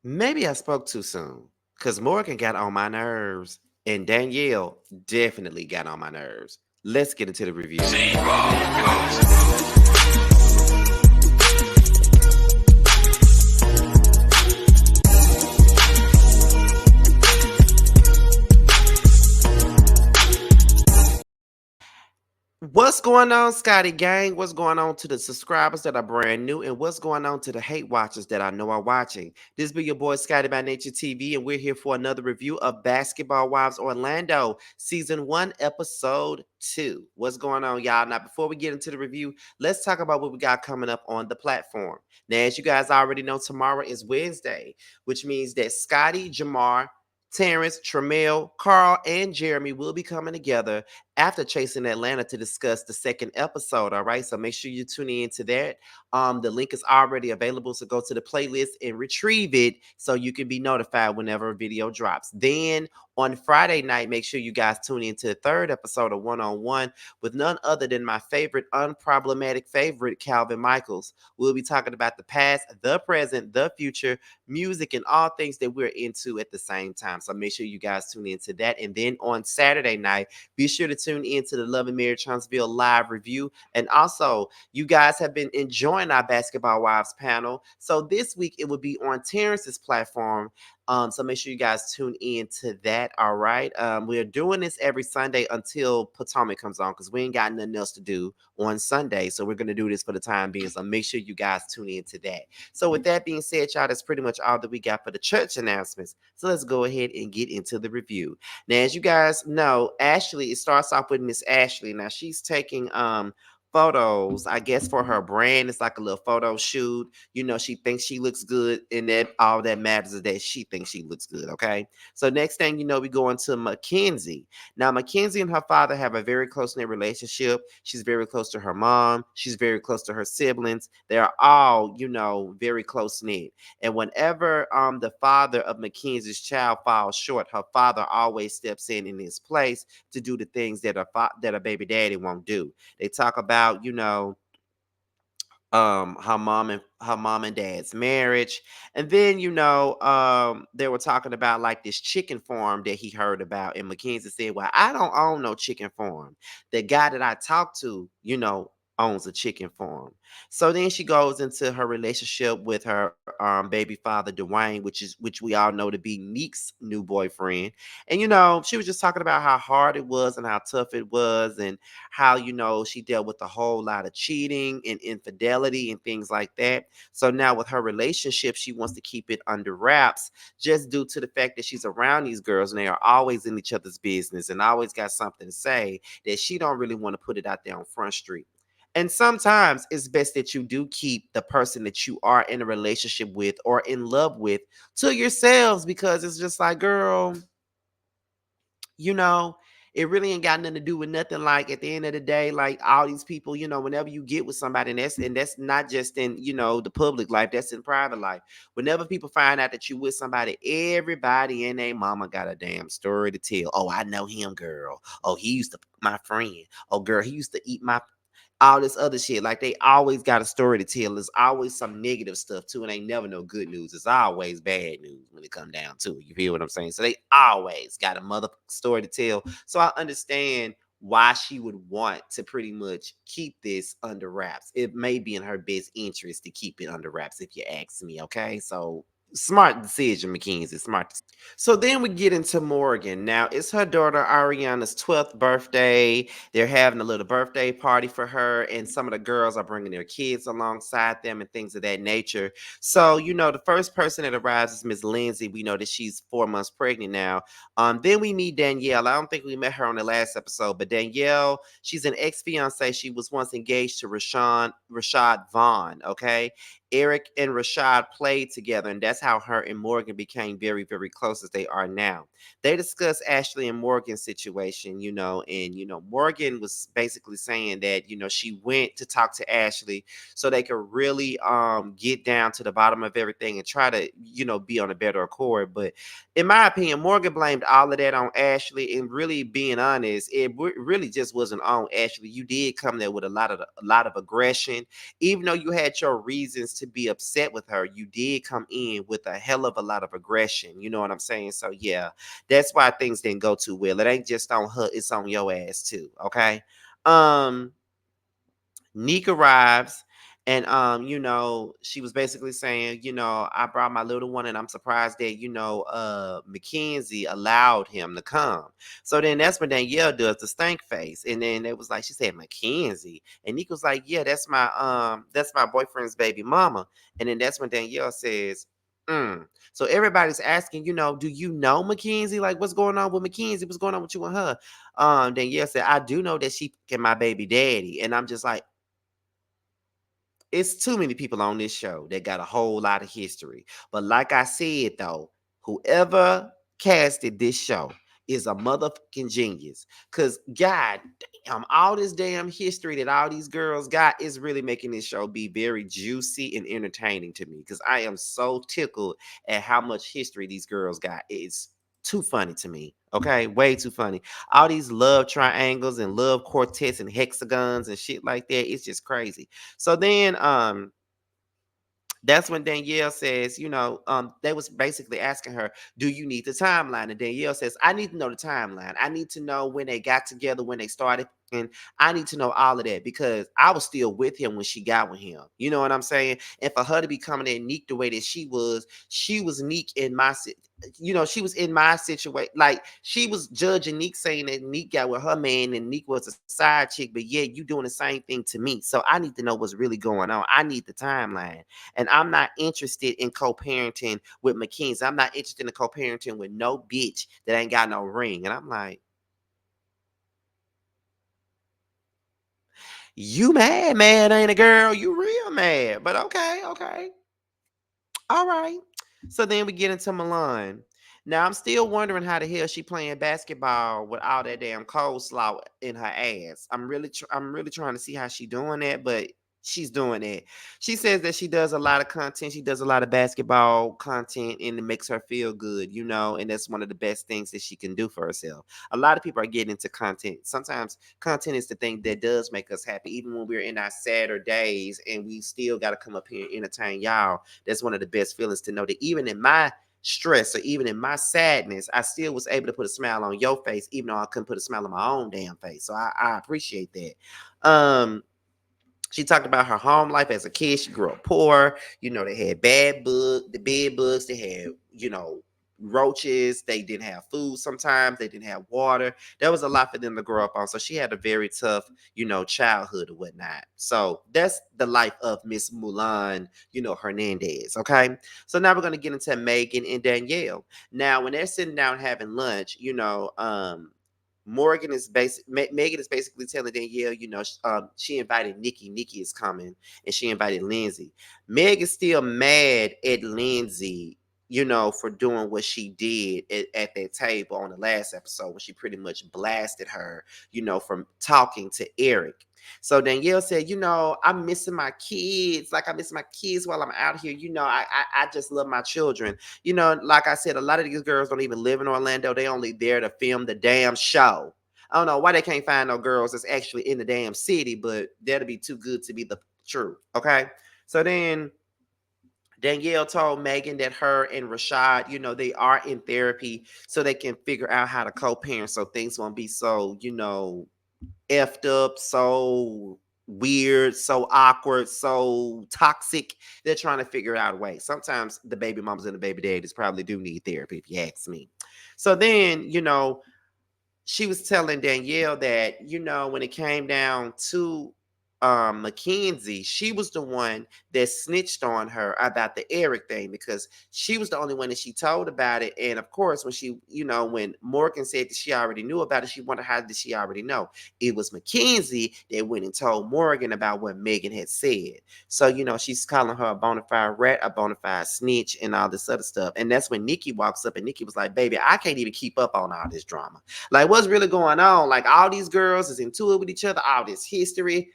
Maybe I spoke too soon because Morgan got on my nerves and Danielle definitely got on my nerves. Let's get into the review. What's going on, Scotty Gang? What's going on to the subscribers that are brand new? And what's going on to the hate watchers that I know are watching? This be your boy Scotty by Nature TV, and we're here for another review of Basketball Wives Orlando, Season 1, Episode 2. What's going on, y'all? Now, before we get into the review, let's talk about what we got coming up on the platform. Now, as you guys already know, tomorrow is Wednesday, which means that Scotty, Jamar, Terrence, Tramel, Carl, and Jeremy will be coming together after Chasing Atlanta to discuss the second episode. All right, so make sure you tune in to that. The link is already available, so go to the playlist and retrieve it so you can be notified whenever a video drops. Then on Friday night, make sure you guys tune in to the third episode of One on One with none other than my favorite, unproblematic favorite, Calvin Michaels. We'll be talking about the past, the present, the future, music, and all things that we're into at the same time. So make sure you guys tune into that. And then on Saturday night, be sure to tune in to the Love and Marriage Huntsville live review. And also, you guys have been enjoying our Basketball Wives panel. So this week it will be on Terrence's platform. So make sure you guys tune in to that. All right. We're doing this every Sunday until Potomac comes on because we ain't got nothing else to do on Sunday. So we're gonna do this for the time being. So make sure you guys tune in to that. So with that being said, y'all, that's pretty much all that we got for the church announcements. So let's go ahead and get into the review. Now, as you guys know, Ashley, it starts off with Miss Ashley. Now she's taking photos, I guess, for her brand. It's like a little photo shoot. You know, she thinks she looks good, and that all that matters is that she thinks she looks good. Okay. So next thing you know, we go into Mckenzie. Now, Mckenzie and her father have a very close-knit relationship. She's very close to her mom. She's very close to her siblings. They're all, very close-knit. And whenever the father of Mackenzie's child falls short, her father always steps in his place to do the things that a baby daddy won't do. They talk about, her mom and dad's marriage. And then, they were talking about like this chicken farm that he heard about. And Mackenzie said, well, I don't own no chicken farm. The guy that I talked to, owns a chicken farm. So then she goes into her relationship with her baby father Dwayne, which we all know to be Neek's new boyfriend. And she was just talking about how hard it was and how tough it was, and how she dealt with a whole lot of cheating and infidelity and things like that. So now with her relationship, she wants to keep it under wraps, just due to the fact that she's around these girls and they are always in each other's business and always got something to say, that she don't really want to put it out there on Front Street. And sometimes it's best that you do keep the person that you are in a relationship with or in love with to yourselves, because it's just like, girl, you know, it really ain't got nothing to do with nothing. Like at the end of the day, like all these people, whenever you get with somebody, and that's not just in, the public life, that's in private life. Whenever people find out that you with somebody, everybody and their mama got a damn story to tell. Oh, I know him, girl. Oh, he used to my friend. Oh, girl, he used to eat my all this other shit. Like they always got a story to tell. There's always some negative stuff too, and ain't never no good news. It's always bad news when it come down to it. You feel what I'm saying? So they always got a mother story to tell. So I understand why she would want to pretty much keep this under wraps. It may be in her best interest to keep it under wraps, if you ask me. Okay, so smart decision, Mackenzie. Smart decision. So then we get into Morgan. Now, it's her daughter Ariana's 12th birthday. They're having a little birthday party for her, and some of the girls are bringing their kids alongside them and things of that nature. So, the first person that arrives is Miss Lindsay. We know that she's 4 months pregnant now. Then we meet Danielle. I don't think we met her on the last episode, but Danielle, she's an ex-fiance. She was once engaged to Rashad Vaughn, okay? Eric and Rashad played together, and that's how her and Morgan became very, very close as they are now. They discussed Ashley and Morgan's situation, and Morgan was basically saying that she went to talk to Ashley so they could really get down to the bottom of everything and try to be on a better accord. But in my opinion, Morgan blamed all of that on Ashley, and really being honest, it really just wasn't on Ashley. You did come there with a lot of aggression, even though you had your reasons to be upset with her, you did come in with a hell of a lot of aggression. You know what I'm saying? So yeah, that's why things didn't go too well. It ain't just on her, it's on your ass too. Okay. Um, Neek arrives and she was basically saying, I brought my little one and I'm surprised that, Mckenzie allowed him to come. So then that's when Danielle does the stank face. And then it was like she said Mckenzie. And Neek was like, yeah, that's my boyfriend's baby mama. And then that's when Danielle says, mm. So everybody's asking, do you know Mckenzie? Like, what's going on with Mckenzie? What's going on with you and her? Danielle said, I do know that she can my baby daddy. And I'm just like, it's too many people on this show that got a whole lot of history. But like I said, though, whoever casted this show is a motherfucking genius. Because, God damn, all this damn history that all these girls got is really making this show be very juicy and entertaining to me. Because I am so tickled at how much history these girls got. It's too funny to me. Okay, way too funny. All these love triangles and love quartets and hexagons and shit like that. It's just crazy. So then that's when Danielle says, they was basically asking her, do you need the timeline? And Danielle says, I need to know the timeline. I need to know when they got together, when they started. And I need to know all of that because I was still with him when she got with him. You know what I'm saying? And for her to be coming in Neek the way that she was Neek in she was in my situation. Like she was judging Neek saying that Neek got with her man and Neek was a side chick, but yeah, you doing the same thing to me. So I need to know what's really going on. I need the timeline. And I'm not interested in co-parenting with Mckenzie. I'm not interested in co-parenting with no bitch that ain't got no ring. And I'm like, you mad, ain't a girl? You real mad. But okay, okay. All right. So then we get into Milan. Now I'm still wondering how the hell she playing basketball with all that damn coleslaw in her ass. I'm really trying to see how she doing that, but she's doing it. She says that she does a lot of content. She does a lot of basketball content, and it makes her feel good, and that's one of the best things that she can do for herself. A lot of people are getting into content. Sometimes content is the thing that does make us happy, even when we're in our sadder days, and we still got to come up here and entertain y'all. That's one of the best feelings to know that even in my stress or even in my sadness, I still was able to put a smile on your face, even though I couldn't put a smile on my own damn face. So I appreciate that. She talked about her home life as a kid. She grew up poor. They had the bed bugs. They had, roaches. They didn't have food sometimes. They didn't have water. There was a lot for them to grow up on. So she had a very tough, childhood or whatnot. So that's the life of Miss Mulan, Hernandez. Okay. So now we're going to get into Megan and Danielle. Now, when they're sitting down having lunch, Megan is basically telling Danielle, she invited Nikki. Nikki is coming, and she invited Lindsay. Meg is still mad at Lindsay, for doing what she did at that table on the last episode when she pretty much blasted her, from talking to Eric. So Danielle said, I'm missing my kids. Like I miss my kids while I'm out here. I just love my children. Like I said, a lot of these girls don't even live in Orlando. They only there to film the damn show. I don't know why they can't find no girls that's actually in the damn city, but that'll be too good to be the truth. Okay. So then Danielle told Megan that her and Rashad, they are in therapy so they can figure out how to co-parent so things won't be so, effed up, so weird, so awkward, so toxic. They're trying to figure out a way. Sometimes the baby mamas and the baby daddies probably do need therapy, if you ask me. So then, she was telling Danielle that, when it came down to Mckenzie, she was the one that snitched on her about the Eric thing because she was the only one that she told about it. And of course, when when Morgan said that she already knew about it, she wondered how did she already know? It was Mckenzie that went and told Morgan about what Megan had said. So, she's calling her a bona fide rat, a bona fide snitch, and all this other stuff. And that's when Nikki walks up and Nikki was like, baby, I can't even keep up on all this drama. Like, what's really going on? Like, all these girls is into it with each other, all this history.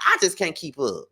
I just can't keep up.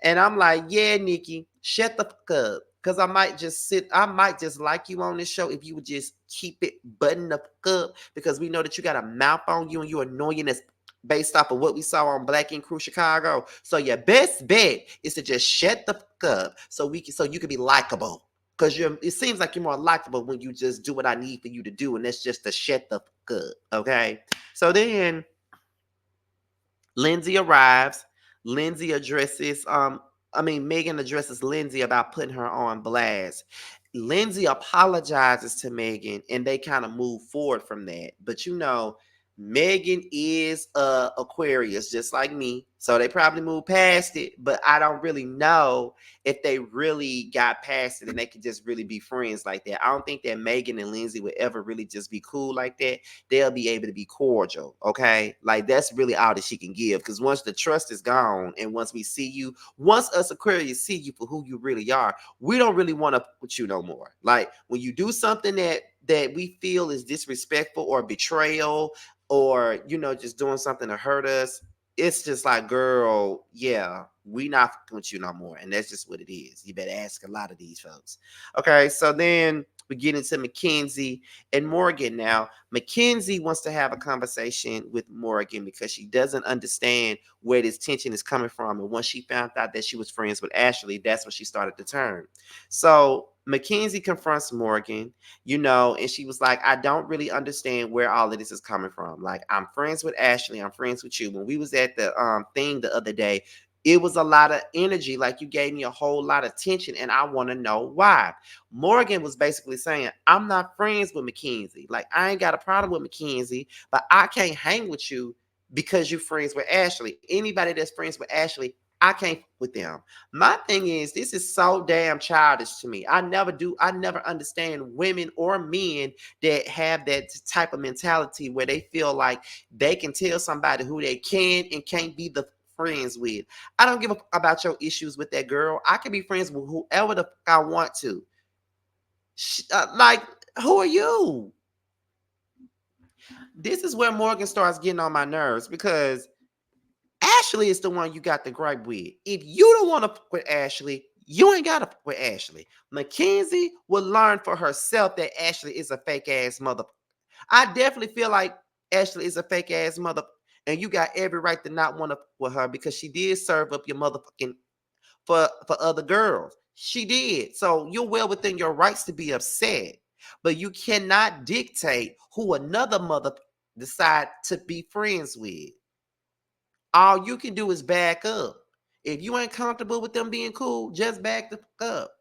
And I'm like, yeah, Nikki, shut the fuck up. Because I might just like you on this show if you would just keep it buttoned the fuck up. Because we know that you got a mouth on you and you're annoying as based off of what we saw on Black Ink Crew Chicago. So your best bet is to just shut the fuck up so you can be likable. Cause it seems like you're more likable when you just do what I need for you to do, and that's just to shut the fuck up. Okay. So then Lindsay arrives. Lindsay addresses, Megan addresses Lindsay about putting her on blast. Lindsay apologizes to Megan and they kind of move forward from that. But Megan is Aquarius, just like me. So they probably moved past it, but I don't really know if they really got past it and they could just really be friends like that. I don't think that Megan and Lindsay would ever really just be cool like that. They'll be able to be cordial, okay? Like that's really all that she can give. Because once the trust is gone, and once us Aquarius see you for who you really are, we don't really want to put with you no more. Like when you do something that we feel is disrespectful or betrayal, or just doing something to hurt us, it's just like, girl, yeah, we not fucking with you no more. And that's just what it is. You better ask a lot of these folks. Okay, so then we get into Mckenzie and Morgan now. Mckenzie wants to have a conversation with Morgan because she doesn't understand where this tension is coming from. And once she found out that she was friends with Ashley, that's when she started to turn. So Mckenzie confronts Morgan, and she was like, I don't really understand where all of this is coming from. Like, I'm friends with Ashley, I'm friends with you. When we was at the thing the other day, it was a lot of energy. Like, you gave me a whole lot of tension, and I want to know why. Morgan was basically saying, I'm not friends with Mckenzie. Like, I ain't got a problem with Mckenzie, but I can't hang with you because you're friends with Ashley. Anybody that's friends with Ashley, I can't with them. My thing is, this is so damn childish to me. I never understand women or men that have that type of mentality where they feel like they can tell somebody who they can and can't be the friends with. I don't give a about your issues with that girl. I can be friends with whoever the fuck I want to. Like, who are you? This is where Morgan starts getting on my nerves because Ashley is the one you got the gripe with. If you don't want to fuck with Ashley, you ain't got to fuck with Ashley. Mckenzie will learn for herself that Ashley is a fake ass mother. I definitely feel like Ashley is a fake ass mother, and you got every right to not want to fuck with her because she did serve up your motherfucking for other girls. She did. So you're well within your rights to be upset, but you cannot dictate who another mother decide to be friends with. All you can do is back up. If you ain't comfortable with them being cool, just back the fuck up.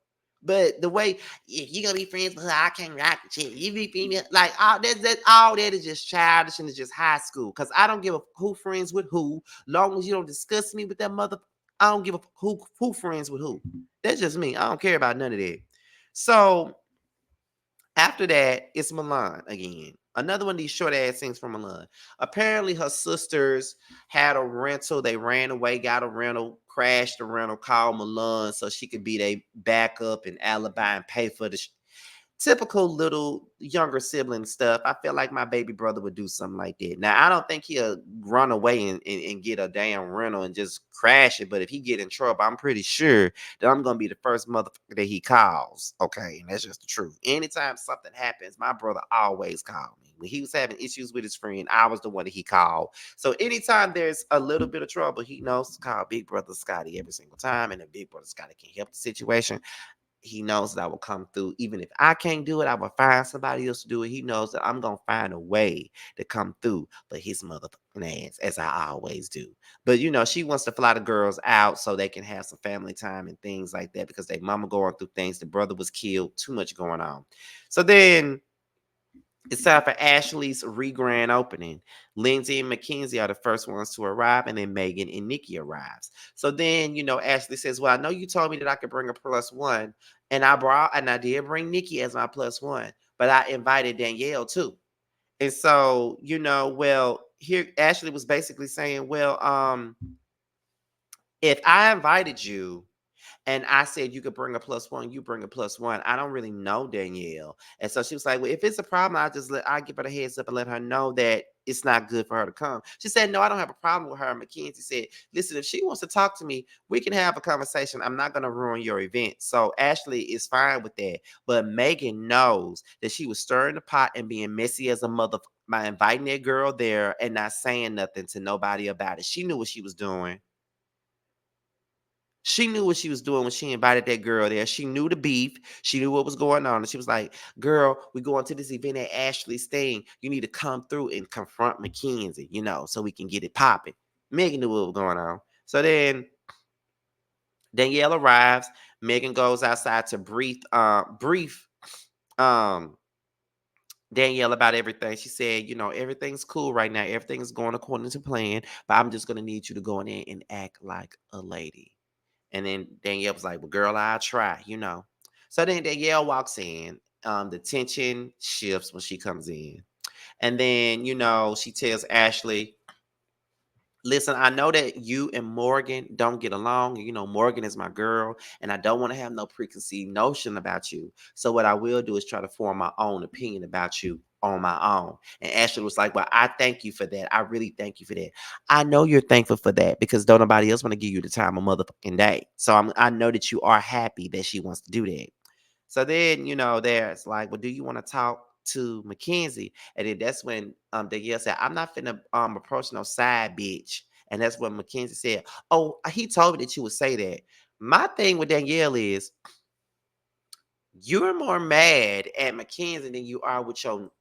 But the way, if you gonna be friends with her, I can't rock the shit. You be female, like all that is just childish and it's just high school. Cause I don't give a who friends with who, long as you don't discuss me with that mother. I don't give a who friends with who. That's just me. I don't care about none of that. So after that, it's Milan again. Another one of these short ass things from Milan. Apparently, her sisters had a rental. They ran away, got a rental, crashed the rental, called Milan so she could be their backup and alibi and pay for the typical little younger sibling stuff. I feel like my baby brother would do something like that. Now, I don't think he'll run away and get a damn rental and just crash it. But if he get in trouble, I'm pretty sure that I'm going to be the first motherfucker that he calls. Okay. And that's just the truth. Anytime something happens, my brother always called me. When he was having issues with his friend, I was the one that he called. So anytime there's a little bit of trouble, he knows to call Big Brother Scotty every single time. And then Big Brother Scotty can help the situation. He knows that I will come through. Even if I can't do it, I will find somebody else to do it. He knows that I'm going to find a way to come through for his motherfucking ass, as I always do. But, she wants to fly the girls out so they can have some family time and things like that because their mama going through things. The brother was killed. Too much going on. So then it's time for Ashley's re-grand opening. Lindsay and Mckenzie are the first ones to arrive, and then Megan and Nikki arrives. So then, Ashley says, well, I know you told me that I could bring a plus one, and I did bring Nikki as my plus one, but I invited Danielle too. And so, here Ashley was basically saying, well, if I invited you, and I said, you could bring a plus one, you bring a plus one. I don't really know Danielle. And so she was like, well, if it's a problem, I give her a heads up and let her know that it's not good for her to come. She said, no, I don't have a problem with her. Mckenzie said, listen, if she wants to talk to me, we can have a conversation. I'm not going to ruin your event. So Ashley is fine with that. But Megan knows that she was stirring the pot and being messy as a motherfucker by inviting that girl there and not saying nothing to nobody about it. She knew what she was doing. She knew what she was doing when she invited that girl there. She knew the beef. She knew what was going on. And she was like, girl, we going to this event at Ashley's thing. You need to come through and confront Mckenzie, so we can get it popping. Megan knew what was going on. So then Danielle arrives. Megan goes outside to brief um Danielle about everything. She said, everything's cool right now. Everything's going according to plan, but I'm just gonna need you to go in there and act like a lady. And then Danielle was like, well, girl, I'll try. So then Danielle walks in. The tension shifts when she comes in. And then, she tells Ashley, listen, I know that you and Morgan don't get along. Morgan is my girl, and I don't want to have no preconceived notion about you. So what I will do is try to form my own opinion about you on my own. And Ashley was like, well, I thank you for that. I really thank you for that. I know you're thankful for that because don't nobody else want to give you the time of motherfucking day. So I know that you are happy that she wants to do that. So then, there's like, well, do you want to talk to Mckenzie? And then that's when Danielle said, I'm not finna approach no side bitch. And that's when Mckenzie said, oh, he told me that you would say that. My thing with Danielle is you're more mad at Mckenzie than you are with your.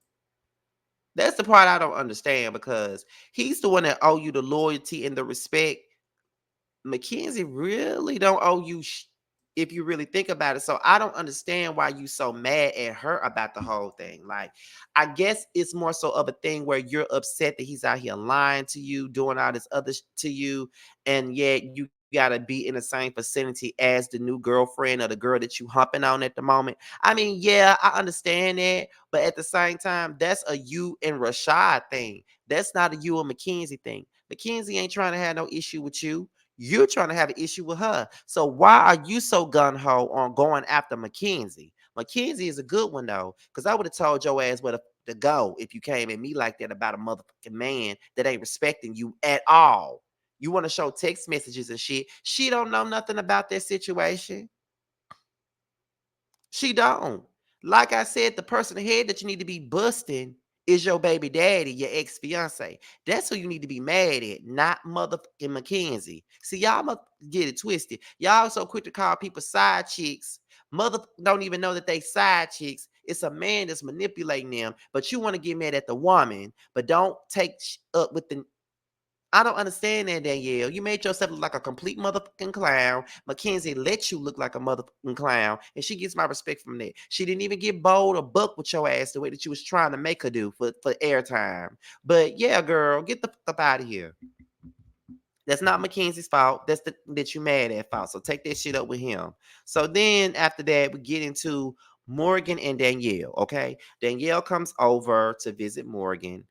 That's the part I don't understand because he's the one that owe you the loyalty and the respect. Mckenzie really don't owe you if you really think about it. So I don't understand why you so mad at her about the whole thing. Like, I guess it's more so of a thing where you're upset that he's out here lying to you, doing all this other to you, and yet you gotta be in the same vicinity as the new girlfriend or the girl that you humping on at the moment. I mean, yeah, I understand that, but at the same time, that's a you and Rashad thing. That's not a you and Mckenzie thing. Mckenzie ain't trying to have no issue with you. You're trying to have an issue with her. So why are you so gun-ho on going after Mckenzie? Mckenzie is a good one, though, because I would have told your ass where to go if you came at me like that about a motherfucking man that ain't respecting you at all. You want to show text messages and shit. She don't know nothing about that situation. She don't. Like I said, the person ahead that you need to be busting is your baby daddy, your ex-fiance. That's who you need to be mad at, not motherfucking Mckenzie. See, y'all must get it twisted. Y'all so quick to call people side chicks. Mother don't even know that they side chicks. It's a man that's manipulating them, but you want to get mad at the woman, but don't take up with the. I don't understand that, Danielle. You made yourself look like a complete motherfucking clown. Mckenzie let you look like a motherfucking clown, and she gets my respect from that. She didn't even get bold or buck with your ass the way that you was trying to make her do for airtime. But yeah, girl, get the fuck up out of here. That's not Mackenzie's fault. That's that you mad at fault. So take that shit up with him. So then after that, we get into Morgan and Danielle. Okay, Danielle comes over to visit Morgan.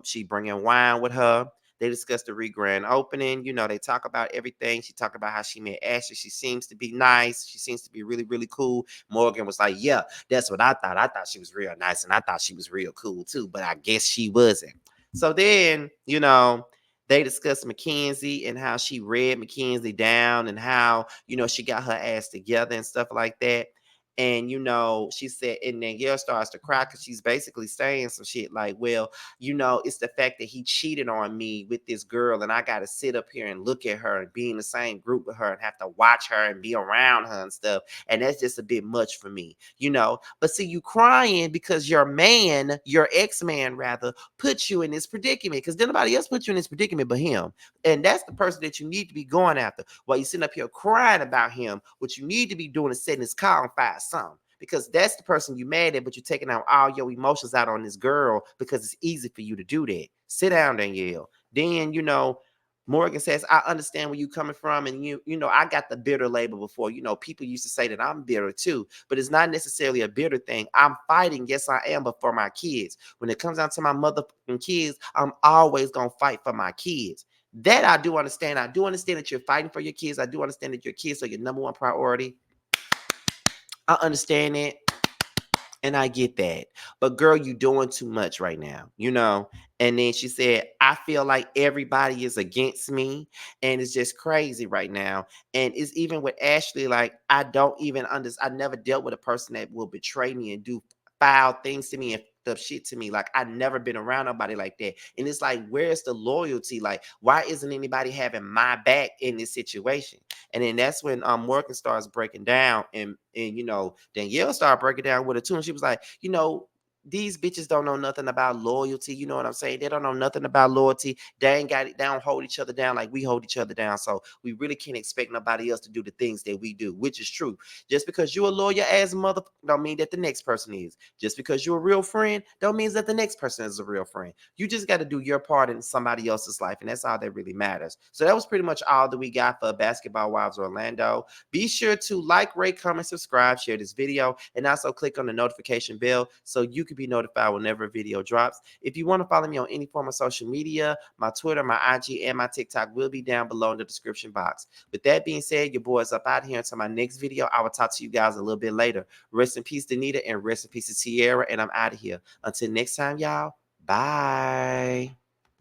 She bringing wine with her. They discuss the re-grand opening. They talk about everything. She talked about how she met Ashley. She seems to be nice. She seems to be really, really cool. Morgan was like, yeah, that's what I thought. I thought she was real nice and I thought she was real cool too, but I guess she wasn't. So then, they discussed Mckenzie and how she read Mckenzie down and how, she got her ass together and stuff like that. And, she said, and then Gail starts to cry because she's basically saying some shit like, well, it's the fact that he cheated on me with this girl and I got to sit up here and look at her and be in the same group with her and have to watch her and be around her and stuff. And that's just a bit much for me. But see, you crying because your ex-man rather, put you in this predicament because nobody else put you in this predicament but him. And that's the person that you need to be going after. While you're sitting up here crying about him, what you need to be doing is setting his car on fire some. Because that's the person you mad at, but you're taking out all your emotions out on this girl because it's easy for you to do that. Sit down, Danielle. Then, Morgan says, I understand where you're coming from. And I got the bitter label before. People used to say that I'm bitter too, but it's not necessarily a bitter thing. I'm fighting. Yes, I am, but for my kids. When it comes down to my motherfucking kids, I'm always going to fight for my kids. That I do understand. I do understand that you're fighting for your kids. I do understand that your kids are your number one priority. I understand it. And I get that. But girl, you doing too much right now. And then she said, I feel like everybody is against me. And it's just crazy right now. And it's even with Ashley, like, I don't even understand. I never dealt with a person that will betray me and do foul things to me and up shit to me. Like I never been around nobody like that. And it's like, where's the loyalty? Like, why isn't anybody having my back in this situation? And then that's when Morgan starts breaking down, and Danielle started breaking down with her too. And she was like, these bitches don't know nothing about loyalty. You know what I'm saying? They don't know nothing about loyalty. They ain't got it. They don't hold each other down like we hold each other down. So we really can't expect nobody else to do the things that we do, which is true. Just because you're a lawyer as mother don't mean that the next person is. Just because you're a real friend don't mean that the next person is a real friend. You just got to do your part in somebody else's life, and that's all that really matters. So that was pretty much all that we got for Basketball Wives Orlando. Be sure to like, rate, comment, subscribe, share this video, and also click on the notification bell so you can be notified whenever a video drops. If you want to follow me on any form of social media, my Twitter, my IG, and my TikTok will be down below in the description box. With that being said, your boy is up out here. Until my next video, I will talk to you guys a little bit later. Rest in peace, Danita, and rest in peace to Tierra, and I'm out of here. Until next time, y'all, bye.